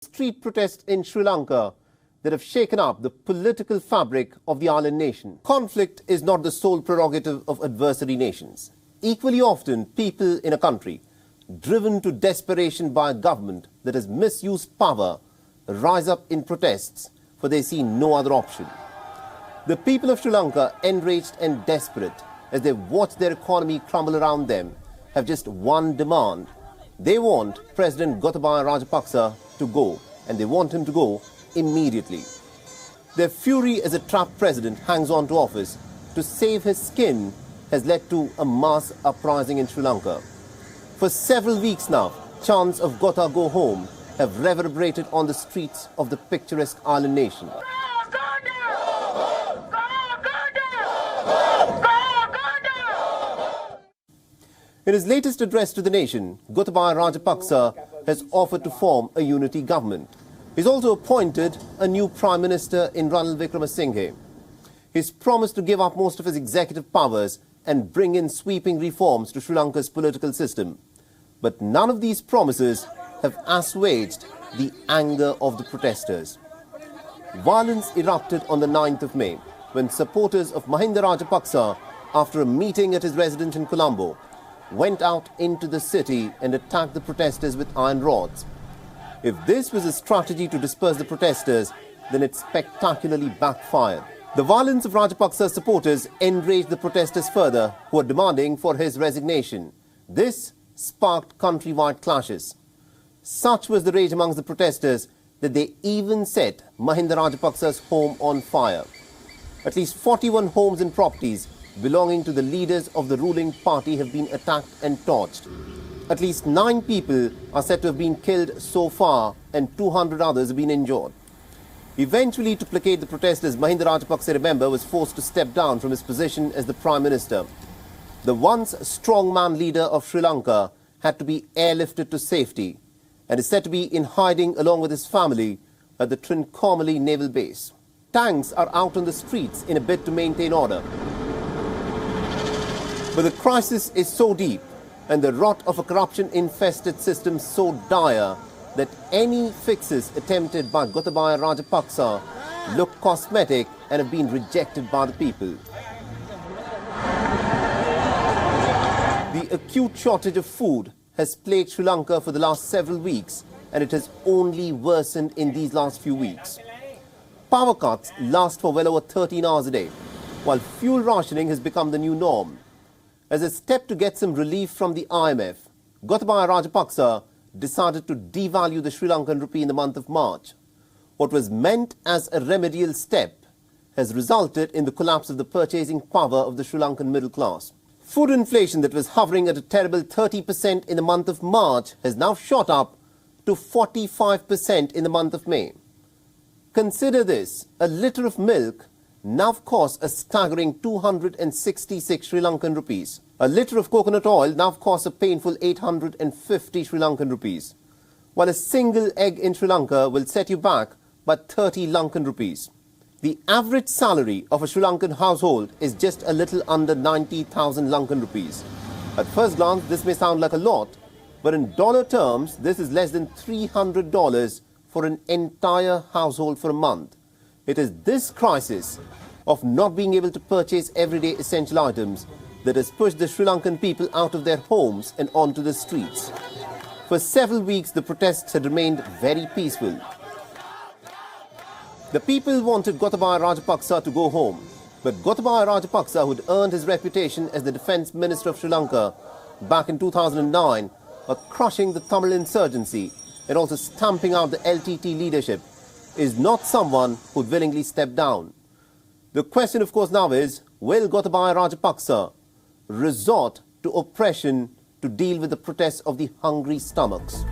Street protests in Sri Lanka that have shaken up the political fabric of the island nation. Conflict is not the sole prerogative of adversary nations. Equally often, people in a country, driven to desperation by a government that has misused power, rise up in protests, for they see no other option. The people of Sri Lanka, enraged and desperate as they watch their economy crumble around them, have just one demand. They want President Gotabaya Rajapaksa to go, and they want him to go immediately. Their fury as a trapped president hangs on to office to save his skin has led to a mass uprising in Sri Lanka. For several weeks now, chants of Gota go home have reverberated on the streets of the picturesque island nation. In his latest address to the nation, Gotabaya Rajapaksa has offered to form a unity government. He's also appointed a new Prime Minister in Ranil Wickremesinghe. He's promised to give up most of his executive powers and bring in sweeping reforms to Sri Lanka's political system. But none of these promises have assuaged the anger of the protesters. Violence erupted on the 9th of May when supporters of Mahinda Rajapaksa, after a meeting at his residence in Colombo, went out into the city and attacked the protesters with iron rods. If this was a strategy to disperse the protesters, then it spectacularly backfired. The violence of Rajapaksa's supporters enraged the protesters further, who are demanding for his resignation. This sparked countrywide clashes. Such was the rage amongst the protesters that they even set Mahinda Rajapaksa's home on fire. At least 41 homes and properties belonging to the leaders of the ruling party have been attacked and torched. At least 9 people are said to have been killed so far and 200 others have been injured. Eventually, to placate the protesters, Mahinda Rajapaksa, remember, was forced to step down from his position as the Prime Minister. The once strongman leader of Sri Lanka had to be airlifted to safety and is said to be in hiding along with his family at the Trincomalee Naval Base. Tanks are out on the streets in a bid to maintain order. But the crisis is so deep and the rot of a corruption-infested system so dire that any fixes attempted by Gotabaya Rajapaksa look cosmetic and have been rejected by the people. The acute shortage of food has plagued Sri Lanka for the last several weeks, and it has only worsened in these last few weeks. Power cuts last for well over 13 hours a day, while fuel rationing has become the new norm. As a step to get some relief from the IMF, Gotabaya Rajapaksa decided to devalue the Sri Lankan rupee in the month of March. What was meant as a remedial step has resulted in the collapse of the purchasing power of the Sri Lankan middle class. Food inflation that was hovering at a terrible 30% in the month of March has now shot up to 45% in the month of May. Consider this: a litre of milk now costs a staggering 266 Sri Lankan rupees. A litre of coconut oil now costs a painful 850 Sri Lankan rupees, while a single egg in Sri Lanka will set you back by 30 Lankan rupees. The average salary of a Sri Lankan household is just a little under 90,000 Lankan rupees. At first glance, this may sound like a lot, but in dollar terms, this is less than $300 for an entire household for a month. It is this crisis of not being able to purchase everyday essential items that has pushed the Sri Lankan people out of their homes and onto the streets. For several weeks, the protests had remained very peaceful. The people wanted Gotabaya Rajapaksa to go home, but Gotabaya Rajapaksa, who had earned his reputation as the Defence Minister of Sri Lanka back in 2009, for crushing the Tamil insurgency and also stamping out the LTT leadership, is not someone who would willingly step down. The question, of course, now is, will Gotabaya Rajapaksa resort to oppression to deal with the protests of the hungry stomachs?